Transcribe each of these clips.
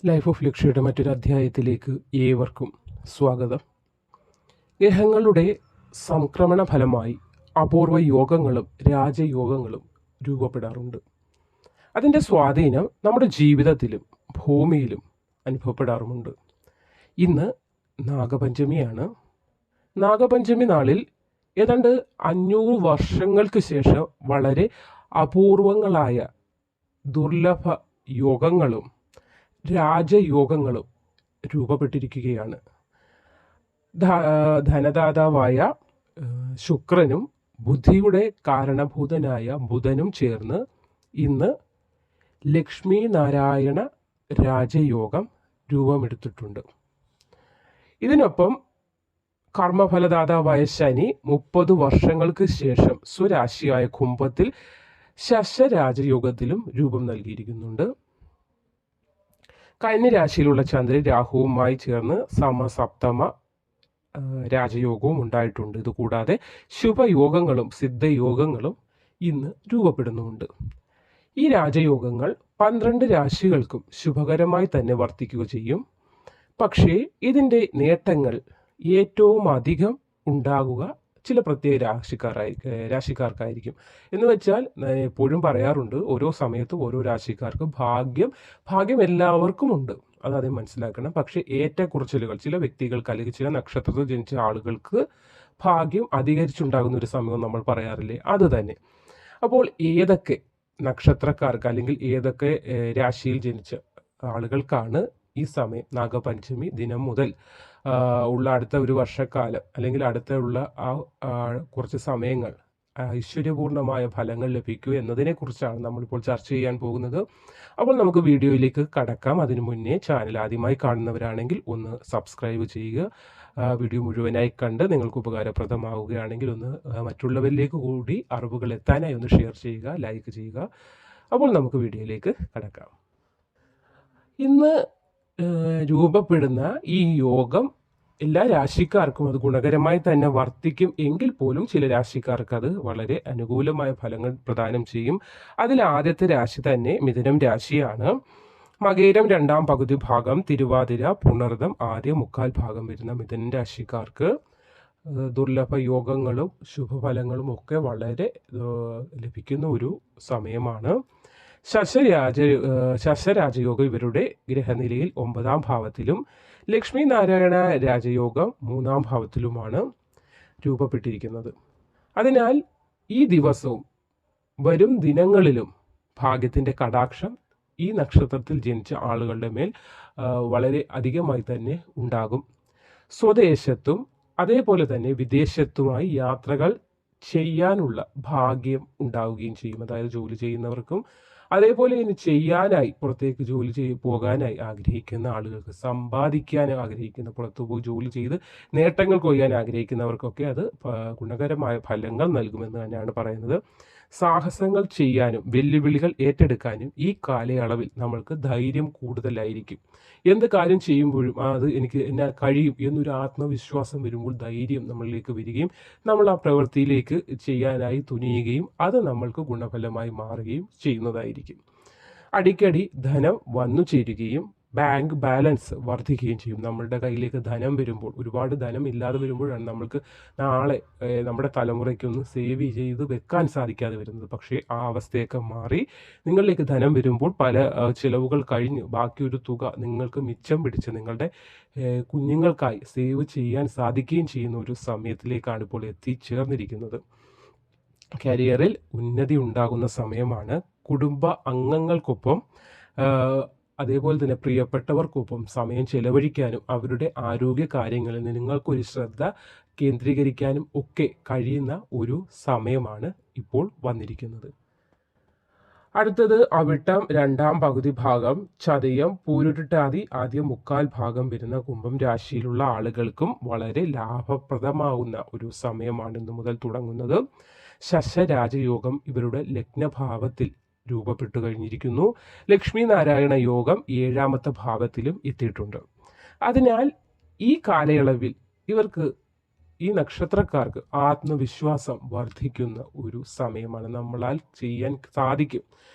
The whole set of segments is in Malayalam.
ലൈഫ് ഓഫ് ലക്ഷ്യയുടെ മറ്റൊരു അധ്യായത്തിലേക്ക് ഏവർക്കും സ്വാഗതം. ഗ്രഹങ്ങളുടെ സംക്രമണ ഫലമായി അപൂർവ യോഗങ്ങളും രാജയോഗങ്ങളും രൂപപ്പെടാറുണ്ട്. അതിൻ്റെ സ്വാധീനം നമ്മുടെ ജീവിതത്തിലും ഭൂമിയിലും അനുഭവപ്പെടാറുമുണ്ട്. ഇന്ന് നാഗപഞ്ചമിയാണ്. നാഗപഞ്ചമി നാളിൽ ഏതാണ്ട് 500 വർഷങ്ങൾക്ക് ശേഷം വളരെ അപൂർവങ്ങളായ ദുർലഭ യോഗങ്ങളും രാജയോഗങ്ങളും രൂപപ്പെട്ടിരിക്കുകയാണ്. ധനദാതാവായ ശുക്രനും ബുദ്ധിയുടെ കാരണഭൂതനായ ബുധനും ചേർന്ന് ഇന്ന് ലക്ഷ്മി നാരായണ രാജയോഗം രൂപമെടുത്തിട്ടുണ്ട്. ഇതിനൊപ്പം കർമ്മഫലദാതാവായ ശനി 30 വർഷങ്ങൾക്ക് ശേഷം സ്വരാശിയായ കുംഭത്തിൽ ശശരാജയോഗത്തിലും രൂപം നൽകിയിരിക്കുന്നുണ്ട്. കന്യരാശിയിലുള്ള ചന്ദ്രൻ രാഹുവുമായി ചേർന്ന് സമസപ്തമ രാജയോഗവും ഉണ്ടായിട്ടുണ്ട്. ഇതുകൂടാതെ ശുഭയോഗങ്ങളും സിദ്ധയോഗങ്ങളും ഇന്ന് രൂപപ്പെടുന്നുമുണ്ട്. ഈ രാജയോഗങ്ങൾ 12 രാശികൾക്കും ശുഭകരമായി തന്നെ വർത്തിക്കുക ചെയ്യും. പക്ഷേ ഇതിൻ്റെ നേട്ടങ്ങൾ ഏറ്റവും അധികം ഉണ്ടാകുക ചില പ്രത്യേക രാശിക്കാർക്കായിരിക്കും. എന്ന് വെച്ചാൽ എപ്പോഴും പറയാറുണ്ട്, ഓരോ സമയത്തും ഓരോ രാശിക്കാർക്ക് ഭാഗ്യം എല്ലാവർക്കും ഉണ്ട്, അതാദ്യം മനസ്സിലാക്കണം. പക്ഷേ ഏറ്റക്കുറച്ചിലുകൾ ചില വ്യക്തികൾക്ക് അല്ലെങ്കിൽ ചില നക്ഷത്രത്തിൽ ജനിച്ച ആളുകൾക്ക് ഭാഗ്യം അധികരിച്ചുണ്ടാകുന്ന ഒരു സമയം നമ്മൾ പറയാറില്ലേ, അത് തന്നെ. അപ്പോൾ ഏതൊക്കെ നക്ഷത്രക്കാർക്ക് അല്ലെങ്കിൽ ഏതൊക്കെ രാശിയിൽ ജനിച്ച ആളുകൾക്കാണ് ഈ സമയം നാഗപഞ്ചമി ദിനം മുതൽ ഉള്ള അടുത്ത ഒരു വർഷക്കാലം അല്ലെങ്കിൽ അടുത്തുള്ള കുറച്ച് സമയങ്ങൾ ഐശ്വര്യപൂർണമായ ഫലങ്ങൾ ലഭിക്കൂ എന്നതിനെക്കുറിച്ചാണ് നമ്മളിപ്പോൾ ചർച്ച ചെയ്യാൻ പോകുന്നത്. അപ്പോൾ നമുക്ക് വീഡിയോയിലേക്ക് കടക്കാം. അതിനു മുന്നേ ചാനൽ ആദ്യമായി കാണുന്നവരാണെങ്കിൽ ഒന്ന് സബ്സ്ക്രൈബ് ചെയ്യുക. വീഡിയോ മുഴുവനായി കണ്ട് നിങ്ങൾക്ക് ഉപകാരപ്രദമാവുകയാണെങ്കിൽ ഒന്ന് മറ്റുള്ളവരിലേക്ക് കൂടി അറിവുകൾ എത്താനായി ഒന്ന് ഷെയർ ചെയ്യുക, ലൈക്ക് ചെയ്യുക. അപ്പോൾ നമുക്ക് വീഡിയോയിലേക്ക് കടക്കാം. ഇന്ന് രൂപപ്പെടുന്ന ഈ യോഗം എല്ലാ രാശിക്കാർക്കും അത് ഗുണകരമായി തന്നെ വർത്തിക്കും എങ്കിൽ പോലും ചില രാശിക്കാർക്ക് അത് വളരെ അനുകൂലമായ ഫലങ്ങൾ പ്രദാനം ചെയ്യും. അതിൽ ആദ്യത്തെ രാശി തന്നെ മിഥുനം രാശിയാണ്. മകേരം 2ാം പകുതി ഭാഗം, തിരുവാതിര, പുണർദം ആദ്യ 1/4 ഭാഗം വരുന്ന മിഥുനം രാശിക്കാർക്ക് ദുർലഭ യോഗങ്ങളും ശുഭഫലങ്ങളും ഒക്കെ വളരെ ലഭിക്കുന്ന ഒരു സമയമാണ്. ശശരാജയോഗം ഇവരുടെ ഗ്രഹനിലയിൽ 9ാം ഭാവത്തിലും ലക്ഷ്മി നാരായണ രാജയോഗം 3ാം ഭാവത്തിലുമാണ് രൂപപ്പെട്ടിരിക്കുന്നത്. അതിനാൽ ഈ ദിവസവും വരും ദിനങ്ങളിലും ഭാഗ്യത്തിൻ്റെ കടാക്ഷം ഈ നക്ഷത്രത്തിൽ ജനിച്ച ആളുകളുടെ മേൽ വളരെ അധികമായി തന്നെ ഉണ്ടാകും. സ്വദേശത്തും അതേപോലെ തന്നെ വിദേശത്തുമായി യാത്രകൾ ചെയ്യാനുള്ള ഭാഗ്യം ഉണ്ടാവുകയും ചെയ്യും. അതായത് ജോലി ചെയ്യുന്നവർക്കും അതേപോലെ ഇനി ചെയ്യാനായി പുറത്തേക്ക് പോകാനായി ആഗ്രഹിക്കുന്ന ആളുകൾക്ക്, സമ്പാദിക്കാൻ ആഗ്രഹിക്കുന്ന, പുറത്തുപോയി ജോലി ചെയ്ത് നേട്ടങ്ങൾ കൊയ്യാൻ ആഗ്രഹിക്കുന്നവർക്കൊക്കെ അത് ഗുണകരമായ ഫലങ്ങൾ നൽകുമെന്ന് തന്നെയാണ് പറയുന്നത്. സാഹസങ്ങൾ ചെയ്യാനും വെല്ലുവിളികൾ ഏറ്റെടുക്കാനും ഈ കാലയളവിൽ നമ്മൾക്ക് ധൈര്യം കൂടുതലായിരിക്കും. എന്ത് കാര്യം ചെയ്യുമ്പോഴും അത് എന്നെ കഴിയും എന്നൊരു ആത്മവിശ്വാസം വരുമ്പോൾ ധൈര്യം നമ്മളിലേക്ക് വരികയും നമ്മൾ ആ പ്രവൃത്തിയിലേക്ക് ചെയ്യാനായി തുനിയുകയും അത് നമ്മൾക്ക് ഗുണഫലമായി മാറുകയും ചെയ്യുന്നതായിരിക്കും. അടിക്കടി ധനം വന്നു ചേരുകയും ബാങ്ക് ബാലൻസ് വർദ്ധിക്കുകയും ചെയ്യും. നമ്മളുടെ കയ്യിലേക്ക് ധനം വരുമ്പോൾ, ഒരുപാട് ധനം ഇല്ലാതെ വരുമ്പോഴാണ് നമ്മൾക്ക് നാളെ നമ്മുടെ തലമുറയ്ക്കൊന്ന് സേവ് ചെയ്ത് വെക്കാൻ സാധിക്കാതെ വരുന്നത്. പക്ഷേ ആ അവസ്ഥയൊക്കെ മാറി നിങ്ങളിലേക്ക് ധനം വരുമ്പോൾ പല ചിലവുകൾ കഴിഞ്ഞ് ബാക്കി ഒരു തുക നിങ്ങൾക്ക് മിച്ചം പിടിച്ച് നിങ്ങളുടെ കുഞ്ഞുങ്ങൾക്കായി സേവ് ചെയ്യാൻ സാധിക്കുകയും ചെയ്യുന്ന ഒരു സമയത്തിലേക്കാണ് ഇപ്പോൾ എത്തിച്ചേർന്നിരിക്കുന്നത്. കരിയറിൽ ഉന്നതി ഉണ്ടാകുന്ന സമയമാണ്. കുടുംബ അംഗങ്ങൾക്കൊപ്പം അതേപോലെ തന്നെ പ്രിയപ്പെട്ടവർക്കൊപ്പം സമയം ചെലവഴിക്കാനും അവരുടെ ആരോഗ്യ കാര്യങ്ങളിൽ നിങ്ങൾക്കൊരു ശ്രദ്ധ കേന്ദ്രീകരിക്കാനും ഒക്കെ കഴിയുന്ന ഒരു സമയമാണ് ഇപ്പോൾ വന്നിരിക്കുന്നത്. അടുത്തത് അവിട്ടം 2ാം പകുതി ഭാഗം, ചതയം, പൂരുരുട്ടാതി ആദ്യ 1/4 ഭാഗം വരുന്ന കുംഭം രാശിയിലുള്ള ആളുകൾക്കും വളരെ ലാഭപ്രദമാവുന്ന ഒരു സമയമാണ് ഇന്നു മുതൽ തുടങ്ങുന്നത്. ശശരാജയോഗം ഇവരുടെ ലഗ്നഭാവത്തിൽ രൂപപ്പെട്ടു കഴിഞ്ഞിരിക്കുന്നു. ലക്ഷ്മി നാരായണ യോഗം 7ാമത്തെ ഭാവത്തിലും എത്തിയിട്ടുണ്ട്. അതിനാൽ ഈ കാലയളവിൽ ഇവർക്ക്, ഈ നക്ഷത്രക്കാർക്ക് ആത്മവിശ്വാസം വർദ്ധിക്കുന്ന ഒരു സമയമാണ്. നമ്മളാൽ ചെയ്യാൻ സാധിക്കും,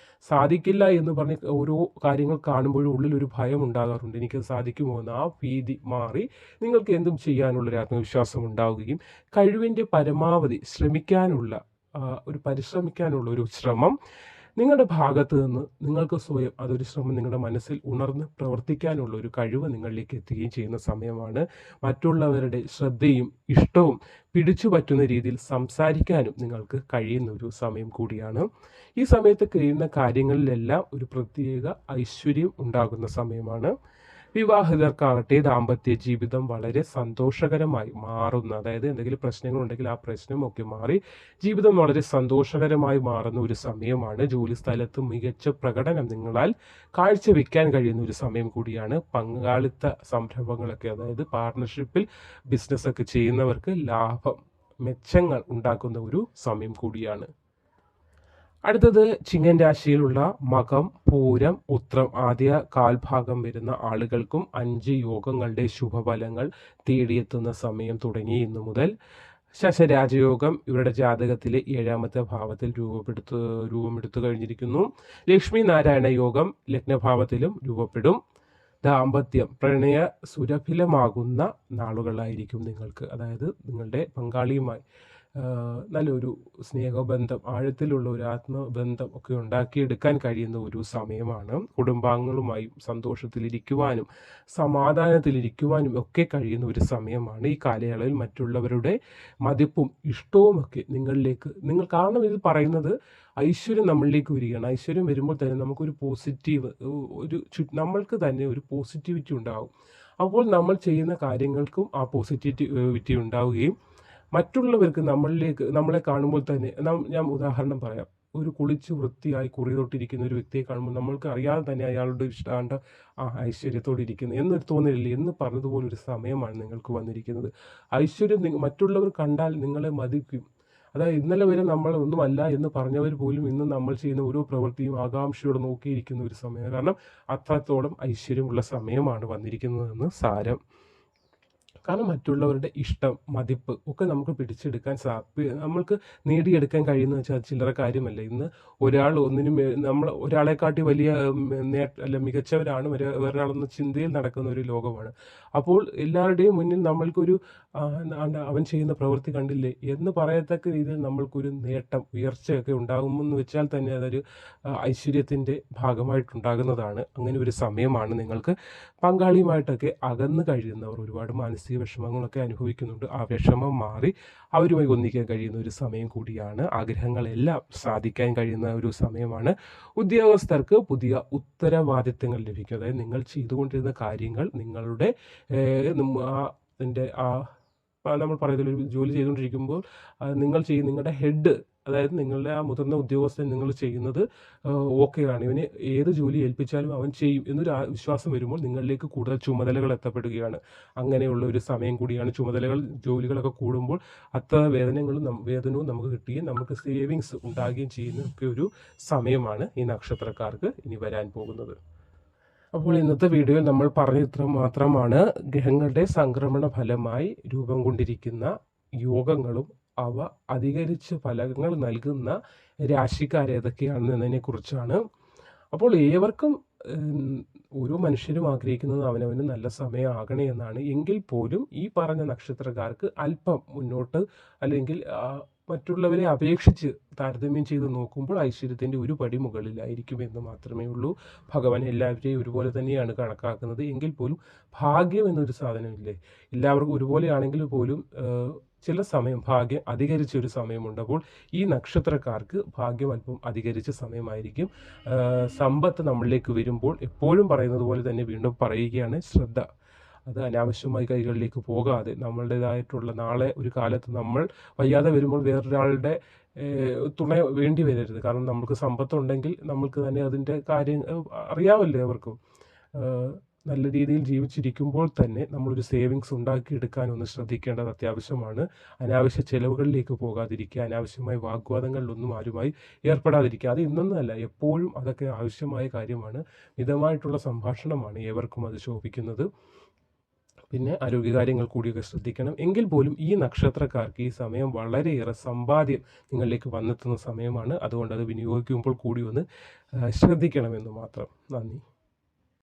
സാധിക്കില്ല എന്ന് പറഞ്ഞ് ഓരോ കാര്യങ്ങൾ കാണുമ്പോഴും ഉള്ളിലൊരു ഭയം ഉണ്ടാകാറുണ്ട്. എനിക്കത് സാധിക്കുമോ എന്ന്. ആ ഭീതി മാറി നിങ്ങൾക്ക് എന്തും ചെയ്യാനുള്ളൊരു ആത്മവിശ്വാസം ഉണ്ടാവുകയും കഴിവിൻ്റെ പരമാവധി ശ്രമിക്കാനുള്ള പരിശ്രമിക്കാനുള്ള ഒരു ശ്രമം നിങ്ങളുടെ ഭാഗത്ത് നിന്ന് നിങ്ങൾക്ക് സ്വയം അതൊരു ശ്രമം നിങ്ങളുടെ മനസ്സിൽ ഉണർന്ന് പ്രവർത്തിക്കാനുള്ള ഒരു കഴിവ് നിങ്ങളിലേക്ക് എത്തുകയും ചെയ്യുന്ന സമയമാണ്. മറ്റുള്ളവരുടെ ശ്രദ്ധയും ഇഷ്ടവും പിടിച്ചു പറ്റുന്ന രീതിയിൽ സംസാരിക്കാനും നിങ്ങൾക്ക് കഴിയുന്ന ഒരു സമയം കൂടിയാണ്. ഈ സമയത്ത് കഴിയുന്ന കാര്യങ്ങളിലെല്ലാം ഒരു പ്രത്യേക ഐശ്വര്യം ഉണ്ടാകുന്ന സമയമാണ്. വിവാഹിതർക്കാകട്ടെ ദാമ്പത്യ ജീവിതം വളരെ സന്തോഷകരമായി മാറുന്ന, അതായത് എന്തെങ്കിലും പ്രശ്നങ്ങളുണ്ടെങ്കിൽ ആ പ്രശ്നമൊക്കെ മാറി ജീവിതം വളരെ സന്തോഷകരമായി മാറുന്ന ഒരു സമയമാണ്. ജോലി സ്ഥലത്ത് മികച്ച പ്രകടനം നിങ്ങളാൽ കാഴ്ചവെക്കാൻ കഴിയുന്ന ഒരു സമയം കൂടിയാണ്. പങ്കാളിത്ത സംരംഭങ്ങളൊക്കെ, അതായത് പാർട്ണർഷിപ്പിൽ ബിസിനസ്സൊക്കെ ചെയ്യുന്നവർക്ക് ലാഭം മെച്ചങ്ങൾ ഉണ്ടാക്കുന്ന ഒരു സമയം കൂടിയാണ്. അടുത്തത് ചിങ്ങൻ രാശിയിലുള്ള മകം, പൂരം, ഉത്രം ആദ്യ കാൽഭാഗം വരുന്ന ആളുകൾക്കും 5 യോഗങ്ങളുടെ ശുഭഫലങ്ങൾ തേടിയെത്തുന്ന സമയം തുടങ്ങി ഇന്നു മുതൽ. ശശരാജയോഗം ഇവരുടെ ജാതകത്തിലെ 7ാമത്തെ ഭാവത്തിൽ രൂപമെടുത്തു കഴിഞ്ഞിരിക്കുന്നു. ലക്ഷ്മി നാരായണ യോഗം ലഗ്നഭാവത്തിലും രൂപപ്പെടും. ദാമ്പത്യം പ്രണയ സുരഭിലമാകുന്ന നാളുകളായിരിക്കും നിങ്ങൾക്ക്, അതായത് നിങ്ങളുടെ പങ്കാളിയുമായി നല്ലൊരു സ്നേഹബന്ധം, ആഴത്തിലുള്ള ഒരു ആത്മബന്ധം ഒക്കെ ഉണ്ടാക്കിയെടുക്കാൻ കഴിയുന്ന ഒരു സമയമാണ്. കുടുംബാംഗങ്ങളുമായും സന്തോഷത്തിലിരിക്കുവാനും സമാധാനത്തിലിരിക്കുവാനും ഒക്കെ കഴിയുന്ന ഒരു സമയമാണ്. ഈ കാലയളവിൽ മറ്റുള്ളവരുടെ മതിപ്പും ഇഷ്ടവും ഒക്കെ കാരണം ഇത് പറയുന്നത് ഐശ്വര്യം നമ്മളിലേക്ക് വരികയാണ്. ഐശ്വര്യം വരുമ്പോൾ തന്നെ നമുക്കൊരു പോസിറ്റീവ്, നമ്മൾക്ക് തന്നെ ഒരു പോസിറ്റിവിറ്റി ഉണ്ടാകും. അപ്പോൾ നമ്മൾ ചെയ്യുന്ന കാര്യങ്ങൾക്കും ആ പോസിറ്റിവിറ്റി ഉണ്ടാവുകയും മറ്റുള്ളവർക്ക് നമ്മളെ കാണുമ്പോൾ തന്നെ, ഞാൻ ഉദാഹരണം പറയാം, ഒരു കുളിച്ച് വൃത്തിയായി കുറി തൊട്ടിരിക്കുന്ന ഒരു വ്യക്തിയെ കാണുമ്പോൾ നമ്മൾക്ക് അറിയാതെ തന്നെ അയാളുടെ ഇഷ്ടാണ്ട് ഐശ്വര്യത്തോടെ ഇരിക്കുന്നു എന്നൊരു തോന്നലില്ലേ എന്ന് പറഞ്ഞതുപോലൊരു സമയമാണ് നിങ്ങൾക്ക് വന്നിരിക്കുന്നത്. ഐശ്വര്യം മറ്റുള്ളവർ കണ്ടാൽ നിങ്ങളെ മതിക്കും. അതായത് ഇന്നലെ വരെ നമ്മൾ ഒന്നുമല്ല എന്ന് പറഞ്ഞവർ പോലും ഇന്ന് നമ്മൾ ചെയ്യുന്ന ഓരോ പ്രവൃത്തിയും ആകാംക്ഷയോടെ നോക്കിയിരിക്കുന്ന ഒരു സമയം. കാരണം അത്രത്തോളം ഐശ്വര്യമുള്ള സമയമാണ് വന്നിരിക്കുന്നതെന്ന് സാരം. കാരണം മറ്റുള്ളവരുടെ ഇഷ്ടം, മതിപ്പ് ഒക്കെ നമുക്ക് പിടിച്ചെടുക്കാൻ നമ്മൾക്ക് നേടിയെടുക്കാൻ കഴിയുന്ന വെച്ചാൽ ചില്ലറ കാര്യമല്ല. ഇന്ന് നമ്മൾ ഒരാളെക്കാട്ടി വലിയ മികച്ചവരാണ് വേറൊരാളെന്ന ചിന്തയിൽ നടക്കുന്ന ഒരു ലോകമാണ്. അപ്പോൾ എല്ലാവരുടെയും മുന്നിൽ നമ്മൾക്കൊരു അവൻ ചെയ്യുന്ന പ്രവൃത്തി കണ്ടില്ലേ എന്ന് പറയത്തക്ക രീതിയിൽ നമ്മൾക്കൊരു നേട്ടം, ഉയർച്ചയൊക്കെ ഉണ്ടാകുമെന്ന് വെച്ചാൽ തന്നെ അതൊരു ഐശ്വര്യത്തിൻ്റെ ഭാഗമായിട്ടുണ്ടാകുന്നതാണ്. അങ്ങനെ ഒരു സമയമാണ് നിങ്ങൾക്ക്. പങ്കാളിയുമായിട്ടൊക്കെ അകന്നു കഴിയുന്നവർ ഒരുപാട് മാനസിക വിഷമങ്ങളൊക്കെ അനുഭവിക്കുന്നുണ്ട്. ആ വിഷമം മാറി അവരുമായി ഒന്നിക്കാൻ കഴിയുന്ന ഒരു സമയം കൂടിയാണ്. ആഗ്രഹങ്ങളെല്ലാം സാധിക്കാൻ കഴിയുന്ന ഒരു സമയമാണ്. ഉദ്യോഗസ്ഥർക്ക് പുതിയ ഉത്തരവാദിത്തങ്ങൾ ലഭിക്കും. അതായത് നിങ്ങൾ ചെയ്തുകൊണ്ടിരുന്ന കാര്യങ്ങൾ നിങ്ങളുടെ നമ്മൾ പറയുന്ന ഒരു ജോലി ചെയ്തുകൊണ്ടിരിക്കുമ്പോൾ നിങ്ങളുടെ ഹെഡ്, അതായത് നിങ്ങളുടെ ആ മുതിർന്ന ഉദ്യോഗസ്ഥൻ നിങ്ങൾ ചെയ്യുന്നത് ഓക്കെയാണ്, ഇവന് ഏത് ജോലി ഏൽപ്പിച്ചാലും അവൻ ചെയ്യും എന്നൊരു വിശ്വാസം വരുമ്പോൾ നിങ്ങളിലേക്ക് കൂടുതൽ ചുമതലകൾ എത്തപ്പെടുകയാണ്. അങ്ങനെയുള്ള ഒരു സമയം കൂടിയാണ്. ജോലികളൊക്കെ കൂടുമ്പോൾ അത്ര വേതനവും നമുക്ക് കിട്ടുകയും നമുക്ക് സേവിങ്സ് ഉണ്ടാകുകയും ചെയ്യുന്ന ഒക്കെ ഒരു സമയമാണ് ഈ നക്ഷത്രക്കാർക്ക് ഇനി വരാൻ പോകുന്നത്. അപ്പോൾ ഇന്നത്തെ വീഡിയോയിൽ നമ്മൾ പറഞ്ഞ ഇത്ര മാത്രമാണ് ഗ്രഹങ്ങളുടെ സംക്രമണ ഫലമായി രൂപം കൊണ്ടിരിക്കുന്ന യോഗങ്ങളും അവ അധികരിച്ച് ഫലങ്ങൾ നൽകുന്ന രാശിക്കാർ ഏതൊക്കെയാണെന്നതിനെ കുറിച്ചാണ്. അപ്പോൾ ഏവർക്കും ഓരോ മനുഷ്യരും ആഗ്രഹിക്കുന്നത് അവനവന് നല്ല സമയം ആകണേ എന്നാണ്. എങ്കിൽ പോലും ഈ പറഞ്ഞ നക്ഷത്രക്കാർക്ക് അല്പം മുന്നോട്ട്, അല്ലെങ്കിൽ മറ്റുള്ളവരെ അപേക്ഷിച്ച് താരതമ്യം ചെയ്ത് നോക്കുമ്പോൾ ഐശ്വര്യത്തിൻ്റെ ഒരു പടി മുകളിലായിരിക്കും എന്ന് മാത്രമേ ഉള്ളൂ. ഭഗവാൻ എല്ലാവരെയും ഒരുപോലെ തന്നെയാണ് കണക്കാക്കുന്നത്. എങ്കിൽ പോലും ഭാഗ്യം എന്നൊരു സാധനമില്ലേ, എല്ലാവർക്കും ഒരുപോലെയാണെങ്കിൽ പോലും ചില സമയം ഭാഗ്യം അധികരിച്ചൊരു സമയമുണ്ട്. അപ്പോൾ ഈ നക്ഷത്രക്കാർക്ക് ഭാഗ്യം അല്പം അധികരിച്ച സമയമായിരിക്കും. സമ്പത്ത് നമ്മളിലേക്ക് വരുമ്പോൾ എപ്പോഴും പറയുന്നത് പോലെ തന്നെ വീണ്ടും പറയുകയാണ്, ശ്രദ്ധ. അത് അനാവശ്യമായി കൈകളിലേക്ക് പോകാതെ നമ്മളുടേതായിട്ടുള്ള നാളെ ഒരു കാലത്ത് നമ്മൾ വയ്യാതെ വരുമ്പോൾ വേറൊരാളുടെ തുണ വേണ്ടി വരരുത്. കാരണം നമുക്ക് സമ്പത്തുണ്ടെങ്കിൽ നമ്മൾക്ക് തന്നെ അതിൻ്റെ കാര്യം അറിയാമല്ലോ അവർക്കും. നല്ല രീതിയിൽ ജീവിച്ചിരിക്കുമ്പോൾ തന്നെ നമ്മളൊരു സേവിങ്സ് ഉണ്ടാക്കിയെടുക്കാനൊന്ന് ശ്രദ്ധിക്കേണ്ടത് അത്യാവശ്യമാണ്. അനാവശ്യ ചെലവുകളിലേക്ക് പോകാതിരിക്കുക, അനാവശ്യമായ വാഗ്വാദങ്ങളിലൊന്നും ആരുമായി ഏർപ്പെടാതിരിക്കുക. അത് ഇന്നൊന്നുമല്ല, എപ്പോഴും അതൊക്കെ ആവശ്യമായ കാര്യമാണ്. മിതമായിട്ടുള്ള സംഭാഷണമാണ് ഏവർക്കും അത് ശോഭിക്കുന്നത്. പിന്നെ ആരോഗ്യകാര്യങ്ങൾ കൂടിയൊക്കെ ശ്രദ്ധിക്കണം. എങ്കിൽ പോലും ഈ നക്ഷത്രക്കാർക്ക് ഈ സമയം വളരെയേറെ സമ്പാദ്യം നിങ്ങളിലേക്ക് വന്നെത്തുന്ന സമയമാണ്. അതുകൊണ്ട് അത് വിനിയോഗിക്കുമ്പോൾ കൂടി ഒന്ന് ശ്രദ്ധിക്കണമെന്ന് മാത്രം. നന്ദി.